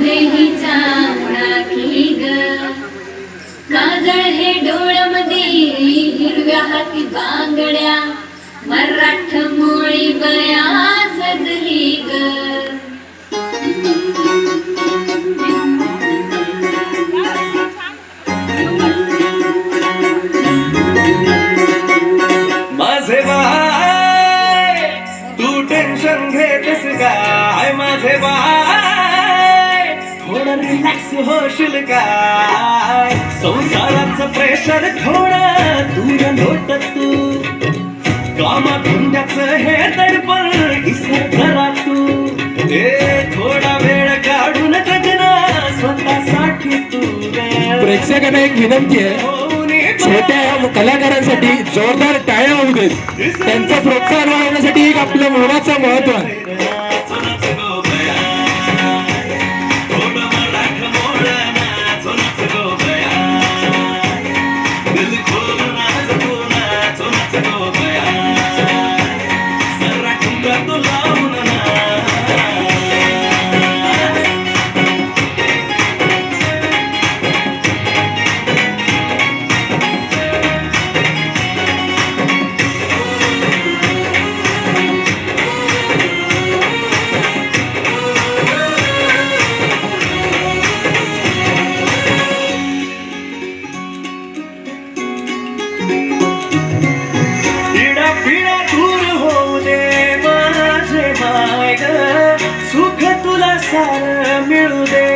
शोभे हिचा राखी ग, काजळ हे डोळ्यामध्ये हिरव्या हाती बांगड्या, मराठ मोळी बया सजली ग. माझे बाय तू टेन्शन घेतेस काय, माझे बाय थोडं रिलॅक्स होशील काय, संसाराचं प्रेशर थोडं दूर लोट तू, कामा धंद्याचं हे दडपण विसर जरा तू, थोडा वेळ काढून जगना स्वतःसाठी तू. प्रेक्षकांना एक विनंती आहे, छोट्या कलाकारांसाठी जोरदार टाळ्या होऊ देत. त्यांचं प्रोत्साहन वाढवण्यासाठी एक आपलं मोलाचं महत्व आहे. सुख तुला सार मिळू दे.